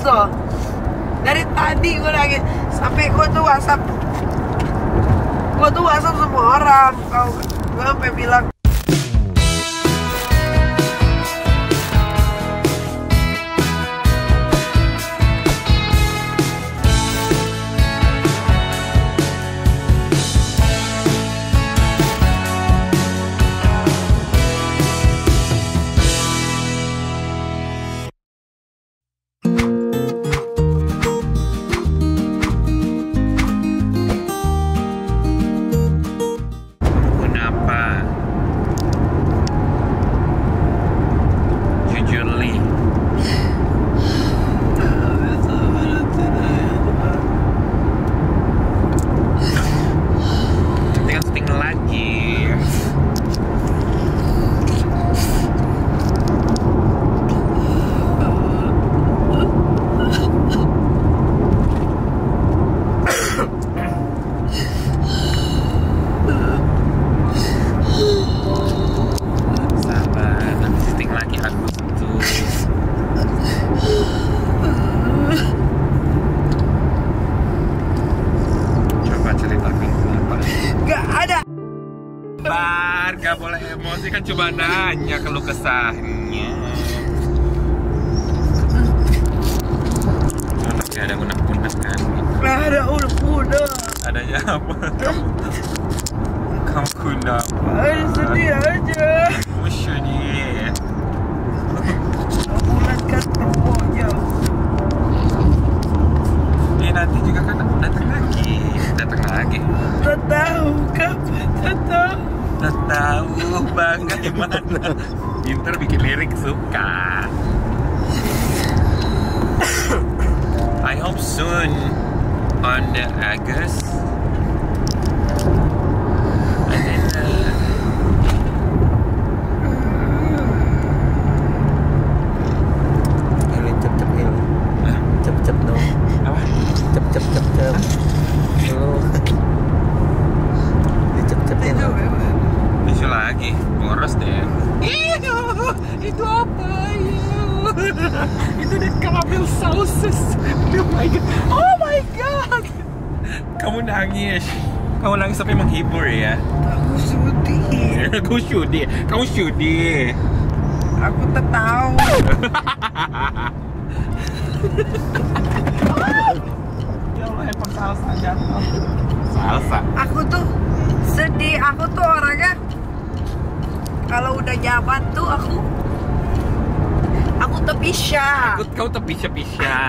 loh. Dari tadi gue nangis sampai gue tuh WhatsApp semua orang. Gue sampai bilang gak boleh emosi, kan cuma nanya keluh kesahnya. Gak ada unek-unek kan? Gak ada unek-unek. Adanya apa? Kamu kenapa? Aduh, sedih aja. Kamu sedih. Bulan kan pokoknya. Ini nanti juga kan datang lagi. Tak tahu kapan, tak tahu. Tak tahu bagaimana. Pinter bikin lirik, suka. I hope soon on the August. And then Hilin cep Hilin. Cep dong. apa? Cep. Lu. Cep Itu Tisu lagi, boros deh. Itu apa ya? Itu deh caramel sauces. Oh my god. Kamu nangis tapi menghibur ya. aku sedih. Kamu sedih. Aku tak tahu. Ya Allah, emang salsa jatuh. Salsa. Aku tuh sedih. Aku tuh orangnya kalau udah nyaman tuh aku terpisah. Kau terpisah.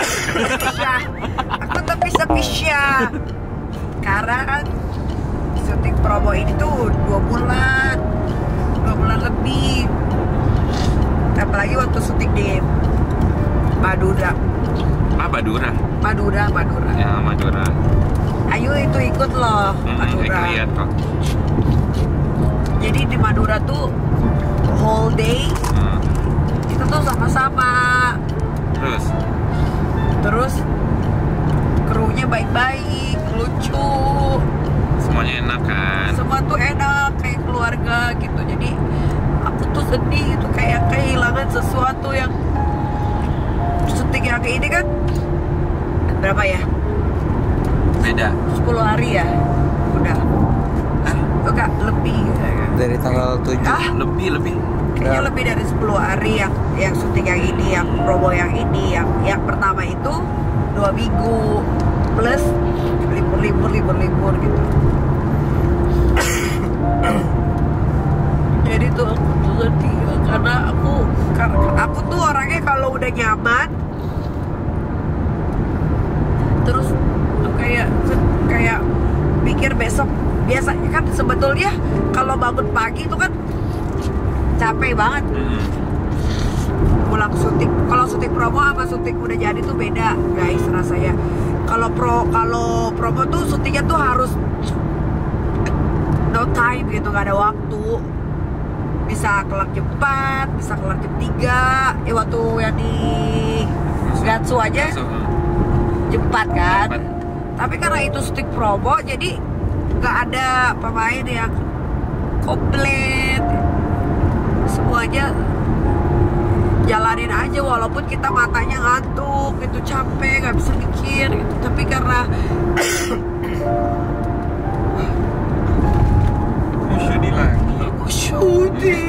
Aku terpisah. Karena kan syuting promo ini tuh 2 bulan lebih. Apalagi waktu syuting di Madura. Madura. Ya, Madura. Ayu itu ikut loh Madura. Aku lihat kok. Jadi di Madura tuh whole day kita tuh sama-sama. Terus krunya baik-baik, lucu. Semuanya enak kan? Semua tuh enak kayak keluarga gitu. Jadi aku tuh sedih itu kayak kehilangan sesuatu yang syuting yang ini kan berapa ya? Beda. 10 hari ya? Udah. Enggak, lebih. dari tanggal 7. Lebih. Kayaknya lebih dari 10 hari yang syuting yang ini, yang promo yang ini, yang pertama itu 2 minggu plus libur gitu. Jadi tuh aku sedih karena aku tuh orangnya kalau udah nyaman terus kayak pikir besok. Biasanya kan sebetulnya kalau bangun pagi itu kan capek banget pulang syuting. Kalau syuting promo sama syuting udah jadi tuh beda guys rasanya. Kalau promo tuh syutingnya tuh harus no time gitu, nggak ada waktu. Bisa kelar jam 4, bisa kelar jam 3. Waktu yang di Gatsu aja jam 4 kan. Tapi karena itu syuting promo jadi nggak ada pemain yang komplit, semuanya jalanin aja walaupun kita matanya ngantuk, itu capek, nggak bisa mikir gitu. Tapi karena Syudi lagi. aku syudi.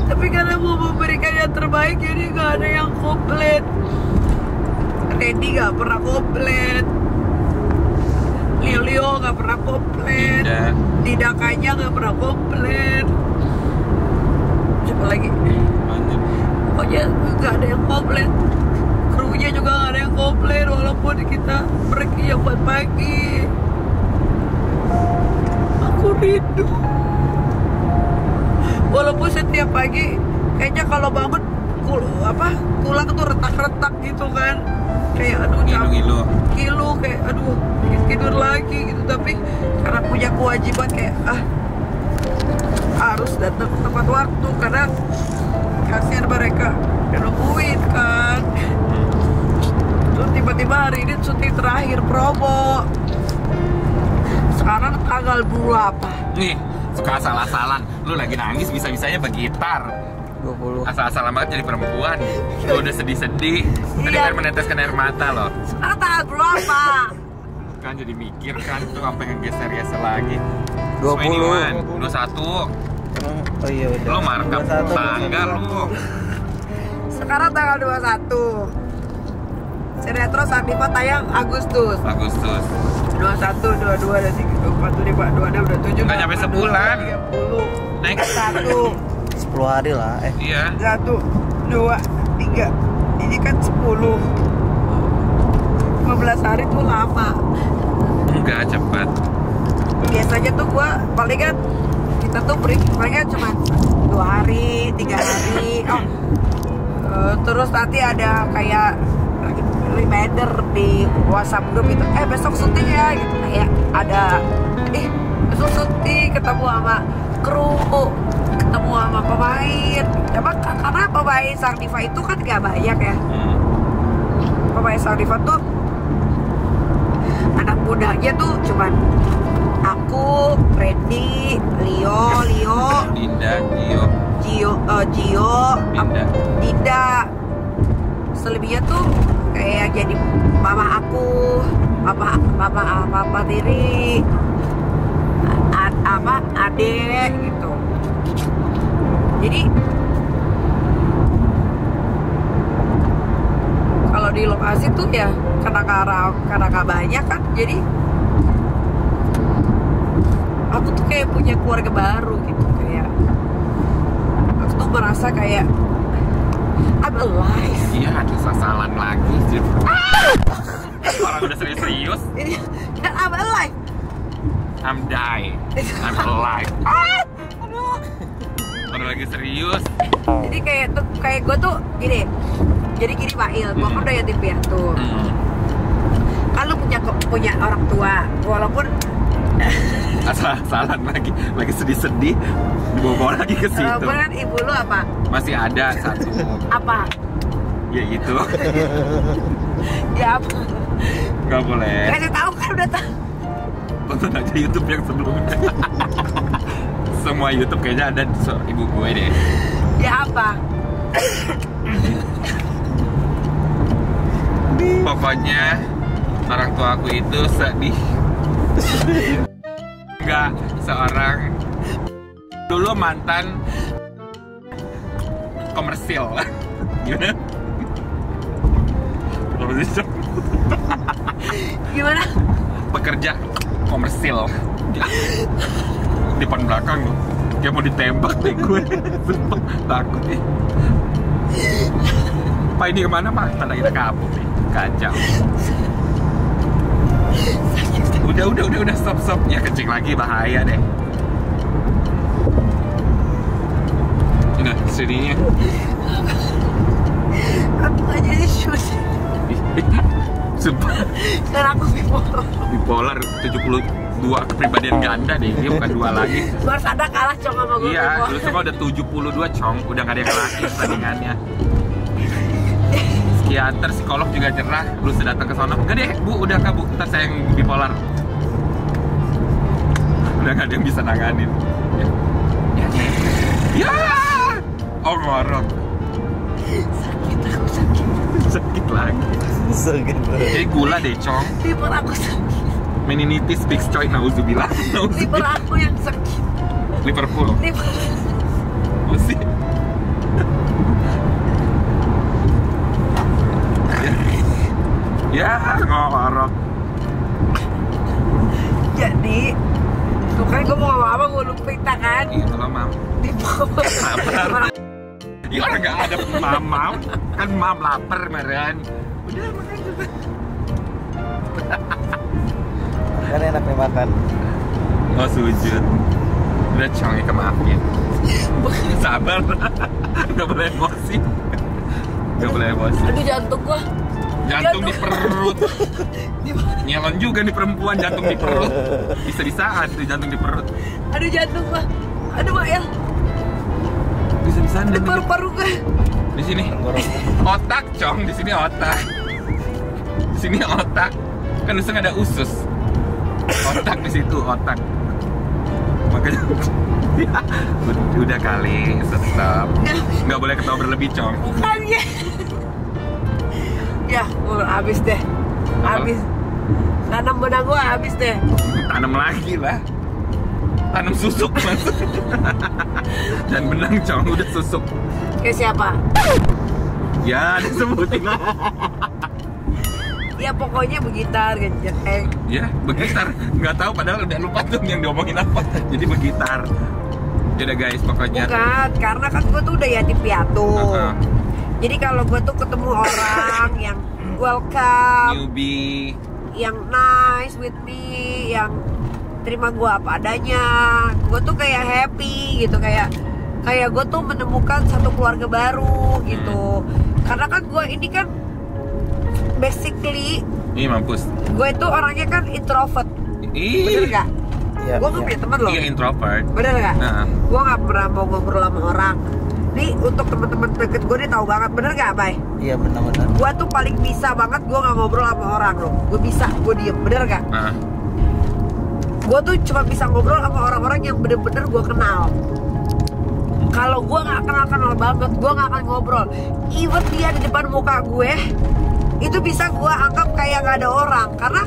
Tapi karena mau memberikan yang terbaik, jadi nggak ada yang komplit. Randy nggak pernah komplit, Lilio nggak pernah komplit, Didakanya nggak pernah komplit. Siapa lagi? Pokoknya nggak ada yang komplit. Krunya juga nggak ada yang komplit walaupun kita pergi yang buat pagi. Aku rindu. Walaupun setiap pagi kayaknya kalau bangun tulang tuh retak-retak gitu kan, kayak aduh kilu kayak aduh tidur lagi gitu. Tapi karena punya kewajiban kayak harus datang tepat waktu karena kasihan mereka nungguin kan. Terus tiba-tiba hari ini syuting terakhir promo. Sekarang tanggal berapa? Nih, suka asal-asalan. Lu lagi nangis bisa-bisanya bergitar. 20. Asal-asalan banget jadi perempuan. Lu udah sedih-sedih. Tadi Iya. air meneteskan air mata loh. Sekarang tanggal berapa? Kan jadi mikir kan tuh apa yang geser-geser lagi. 20. 21. Oh iya udah. Lu markup 21, tanggal 21. lu. Sekarang tanggal 21. Sinetron Sandiva tayang Agustus. 21, 22, 23, 24, 25, 26, 27. Nggak nyampe sebulan. 30. Next. 1, 10 hari lah. Iya. 1, 2, 3. Ini kan 10. 15 hari tuh lama. Enggak cepat. Biasanya tuh gua paling kan kita tuh breaknya cuma 2 hari, 3 hari. Terus nanti ada kayak reminder di WhatsApp grup gitu. Besok syuting ya gitu. Kayak ada besok syuting, ketemu sama kru, ketemu sama pemain. Emang karena pemain Sandiva itu kan gak banyak ya. Pemain Sandiva tuh anak mudanya tuh cuman aku, Randy, Lio, Dinda, Gio, Dinda. Selebihnya tuh kayak jadi mama aku, papa tiri, adek gitu. Jadi kalau di lokasi tuh ya karena gak banyak kan, jadi aku tuh kayak punya keluarga baru gitu. Kayak aku tuh merasa kayak I'm alive. Iya, ada sasalan lagi. Orang udah serius-serius. I'm alive. I'm dying. I'm alive. Aduh. Orang lagi serius. Jadi kayak gue tuh gini. Jadi gini Pak Il, gue kan udah yatim piatu. Kan lu punya orang tua, walaupun Asal-asalan lagi sedih-sedih dibawa lagi ke situ. walaupun kan ibu lu apa? Masih ada satu. Apa? Ya itu. Ya apa? Gak boleh. Kasih tahu kan udah tahu. Tonton aja YouTube yang sebelumnya. Semua YouTube kayaknya ada ibu gue deh. Ya apa? Pokoknya orang tua aku itu sedih. Enggak, seorang dulu mantan komersil. Gimana? Gimana? Pekerja komersil. Di depan belakang loh. Dia mau ditembak deh gue. Sumpah, takut nih. Pak ini kemana Pak? Tanda kita kapok nih. Kacau. Udah stop. Ya kencing lagi bahaya deh. Nah, CD-nya. Aku gak jadi shoot. Sumpah. Dan aku Bipolar 72 kepribadian ganda deh. Dia bukan 2 lagi. baru sadar kalah cong sama gue. Iya, lu semua udah 72 cong. Udah gak ada yang laki pertandingannya. Psikiater, psikolog juga cerah. Lu sudah datang ke sono. Enggak deh, Bu, udah kah Bu? Ntar saya yang bipolar. Udah gak ada yang bisa nanganin. Ya. Oh ngorok. Sakit, aku sakit. Sakit lagi. Sakit banget. Jadi gula deh Cong. Liver aku sakit. Meningitis big coy nauzubillah. Liver aku yang sakit. Liverpool. Liver. Oh sih. Ya ngorok. Jadi tuh kan gue mau ngomong apa, gue lupa kan. Iya kalau mam. Di bawah. Sabar. Ya orang nggak ada mam. Kan mam lapar kemarin. Udah makan juga. Kan enak nih makan. Oh sujud. Udah Cong ya kemaafin. Sabar. Nggak boleh emosi. Nggak boleh emosi. Aduh jantung gua. Jantung di perut. Nyelon juga nih perempuan, jantung di perut. Bisa-bisaan tuh jantung di perut. Aduh jantung gua. Aduh Mael. Bisa-bisaan Aduh jantung di paru-paru gua. Di sini otak Cong, di sini otak. Di sini otak. Kan usung ada usus. Otak di situ otak. Makanya udah kali stop. Nggak boleh ketawa berlebih Cong. Bukan ya. Ya, gua habis deh. Habis. Tanam benang gua habis deh. Tanam lagi lah. Tanam susuk maksud. Dan benang Cong udah susuk. Kayak siapa? Ya disebutin lah. Ya pokoknya begitar gitu. Ya begitar. Nggak tahu padahal udah lupa tuh yang diomongin apa. Jadi begitar. Yaudah guys pokoknya. Bukan, karena kan gue tuh udah yatim piatu. Jadi kalau gue tuh ketemu orang yang welcome, Newbie. yang nice with me, yang terima gue apa adanya, gue tuh kayak happy gitu, kayak gue tuh menemukan satu keluarga baru gitu. Karena kan gue ini kan basically Ih mampus. gue itu orangnya kan introvert, bener gak? Iya. Gue gak punya teman loh, Iya introvert. bener gak? Nah. Gue gak pernah mau ngobrol sama orang. Nih untuk teman-teman deket gue nih tahu banget, bener gak Bay? Iya benar-benar. Gue tuh paling bisa banget gue gak ngobrol sama orang loh. Gue bisa, gue diem, bener gak? Nah. Gue tuh cuma bisa ngobrol sama orang-orang yang bener-bener gue kenal. Kalau gue gak kenal-kenal banget, gue gak akan ngobrol. Even dia di depan muka gue, itu bisa gue anggap kayak gak ada orang. Karena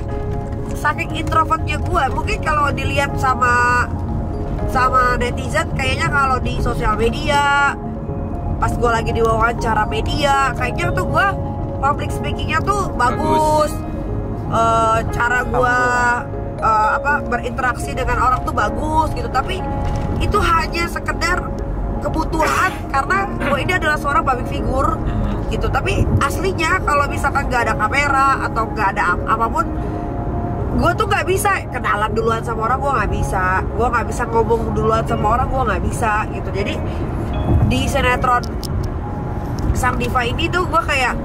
saking introvertnya gue, mungkin kalau dilihat sama netizen, kayaknya kalau di sosial media, pas gue lagi di wawancara media, kayaknya tuh gue public speakingnya tuh bagus. Cara gue berinteraksi dengan orang tuh bagus gitu. Tapi itu hanya sekedar kebutuhan karena gue ini adalah seorang public figure gitu. Tapi aslinya kalau misalkan gak ada kamera atau gak ada apapun, gue tuh gak bisa kenalan duluan sama orang, gue gak bisa ngomong duluan sama orang, gue gak bisa gitu. Jadi di sinetron Sang Diva ini tuh gue kayak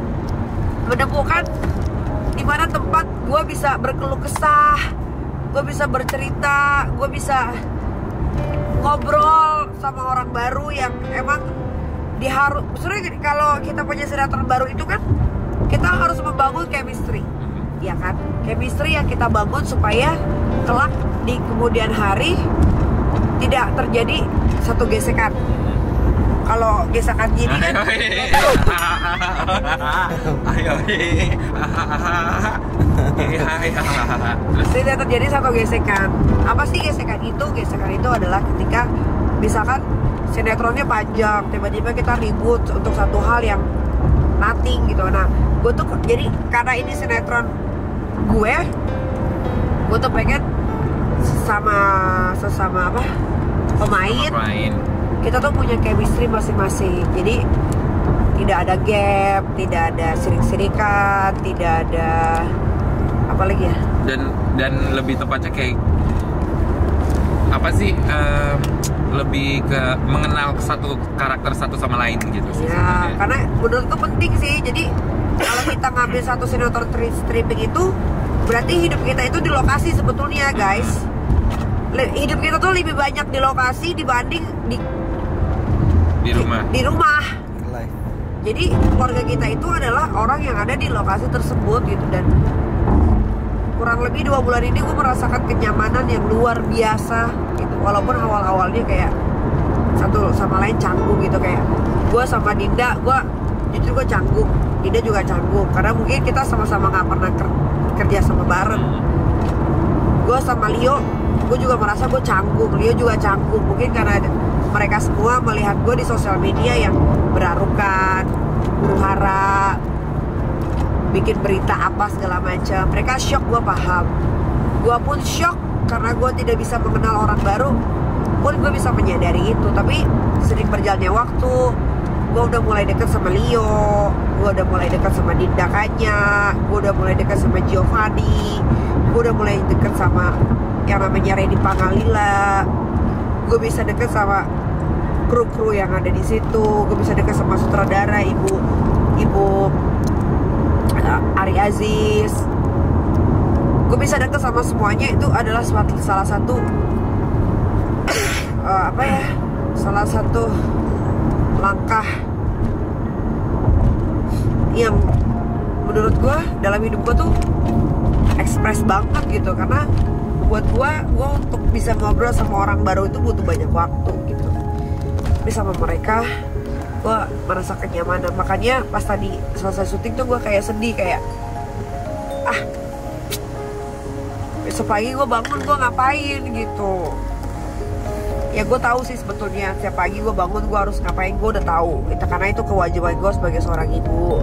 menemukan dimana tempat gue bisa berkeluh kesah, gue bisa bercerita, gue bisa ngobrol sama orang baru yang emang diharus. Sebenarnya kalau kita punya sinetron baru itu kan kita harus membangun chemistry, ya kan? Chemistry yang kita bangun supaya kelak di kemudian hari tidak terjadi satu gesekan. Kalau gesekan gini kan tidak terjadi satu gesekan. Apa sih gesekan itu? Gesekan itu adalah ketika misalkan sinetronnya panjang, tiba-tiba kita ribut untuk satu hal yang nothing gitu. Nah, gue tuh jadi karena ini sinetron gue tuh pengen sesama pemain, kita tuh punya chemistry masing-masing. Jadi tidak ada gap, tidak ada sirik-sirikan, tidak ada apa lagi ya. Dan lebih tepatnya kayak apa sih? Lebih ke mengenal satu karakter satu sama lain gitu sih. Ya, karena menurutku penting sih. Jadi kalau kita ngambil satu sinetron stripping itu berarti hidup kita itu di lokasi sebetulnya, guys. Hidup kita tuh lebih banyak di lokasi dibanding di rumah. Jadi keluarga kita itu adalah orang yang ada di lokasi tersebut gitu. Dan kurang lebih 2 bulan ini gue merasakan kenyamanan yang luar biasa gitu. Walaupun awal-awalnya kayak satu sama lain canggung gitu, kayak Gue sama Dinda, jujur gue canggung. Dinda juga canggung karena mungkin kita sama-sama nggak pernah kerja sama bareng. Gue sama Leo, gue juga merasa gue canggung. Leo juga canggung, mungkin karena mereka semua melihat gue di sosial media yang berarukan, huru-hara, bikin berita apa segala macam. Mereka shock, gue paham. Gue pun shock karena gue tidak bisa mengenal orang baru. Pun gue bisa menyadari itu. Tapi sering berjalannya waktu, gue udah mulai dekat sama Leo, gue udah mulai dekat sama Dinda Kanya, gue udah mulai dekat sama Giovanni, gue udah mulai dekat sama yang namanya Redi Pangalila. Gue bisa dekat sama kru-kru yang ada di situ. Gue bisa dekat sama sutradara ibu Ari Aziz. Gue bisa dekat sama semuanya. Itu adalah salah satu salah satu langkah yang menurut gue dalam hidup gue tuh ekspres banget gitu. Karena buat gue untuk bisa ngobrol sama orang baru itu butuh banyak waktu gitu. Tapi sama mereka gue merasa kenyamanan. Makanya pas tadi selesai syuting tuh gue kayak sedih, kayak besok pagi gue bangun gue ngapain gitu. Ya gue tahu sih sebetulnya setiap pagi gue bangun gue harus ngapain, gue udah tahu itu, karena itu kewajiban gue sebagai seorang ibu.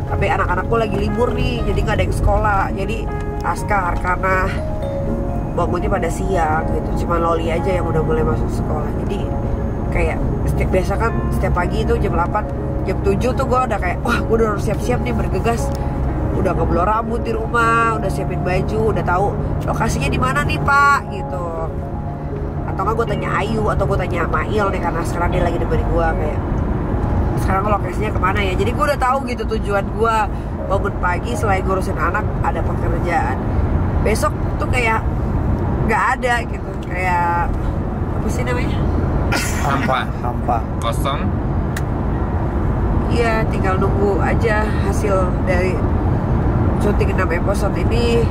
Tapi anak-anak gue lagi libur nih, jadi nggak ada yang sekolah. Jadi Aska, Arkana bangunnya pada siang gitu. Cuma Loli aja yang udah mulai masuk sekolah. Jadi kayak biasa kan setiap pagi itu jam 8, jam 7 tuh gue udah kayak wah gue udah harus siap-siap nih, bergegas. Udah ngeblor rambut di rumah, udah siapin baju, udah tahu lokasinya di mana nih Pak gitu. Atau nggak gue tanya Ayu, atau gue tanya Mail nih, karena sekarang dia lagi nemenin gue, kayak sekarang lokasinya kemana ya. Jadi gue udah tahu gitu tujuan gue bangun pagi. Selain ngurusin anak, ada pekerjaan. Besok tuh kayak nggak ada gitu, kayak apa sih namanya, hampa kosong. Iya, tinggal nunggu aja hasil dari syuting 6 episode ini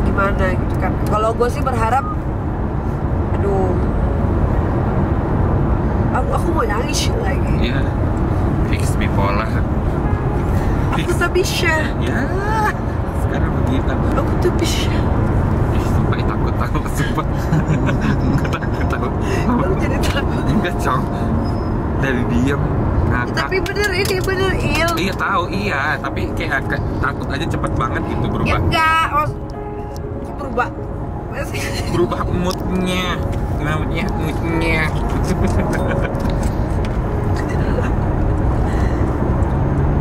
gimana gitu kan. Kalau gue sih berharap, aku mau nangis lagi. Iya, fix bipolar. Aku tak bisa. Ya, sekarang begitu. Aku tak bisa. Sumpah, takut sumpah. Enggak takut. Aku jadi takut. Enggak, Cong. Dari diam ngakak. Tapi bener, ini bener Il. Iya tahu, iya. Tapi kayak takut aja cepet banget gitu berubah. Ya enggak, berubah. Berubah moodnya. Moodnya.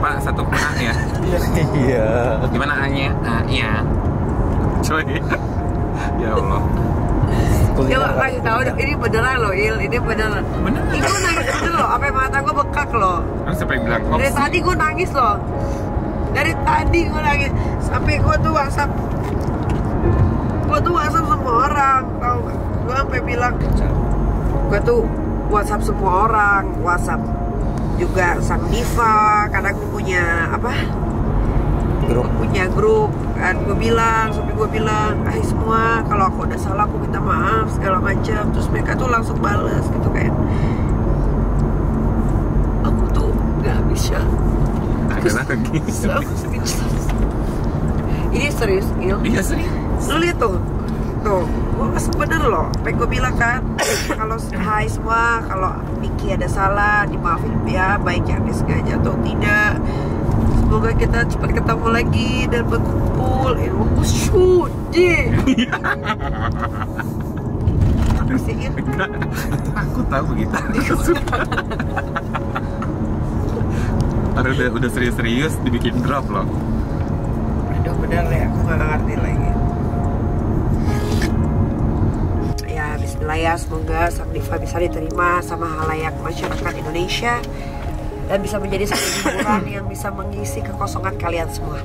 Pak, satu A ya. Iya. Gimana A-nya? A-nya. Coy. Ya Allah. Ya kasih tahu, ini beneran loh Il, ini beneran. Bener. Ini gue nangis bener loh, sampai mata gue bekak loh. Kan siapa yang bilang? Dari tadi gue nangis loh. Dari tadi gue nangis. Sampai gue tuh WhatsApp semua orang, tau gak? Gue sampai bilang, gue tuh WhatsApp semua orang, WhatsApp juga sang diva, karena gue punya grup kan. Gue bilang, sampai gue bilang, hai semua, kalau aku udah salah aku minta maaf segala macam. Terus mereka tuh langsung bales gitu kayak, aku tuh gak bisa. Ini serius Il? Iya serius. Lu lihat tuh, gue bener loh. Sampai gue bilang kan, kalau hai semua, kalau Niki ada salah dimaafin ya, baik yang disengaja atau tidak. Semoga kita cepat ketemu lagi dan berkumpul. Aku shoot, apa sih Il? Aku tahu begitu. Udah serius-serius dibikin drop loh. Aduh bener ya, aku gak ngerti lagi. Ya bismillah ya, semoga sang diva bisa diterima sama halayak masyarakat Indonesia dan bisa menjadi satu hiburan yang bisa mengisi kekosongan kalian semua.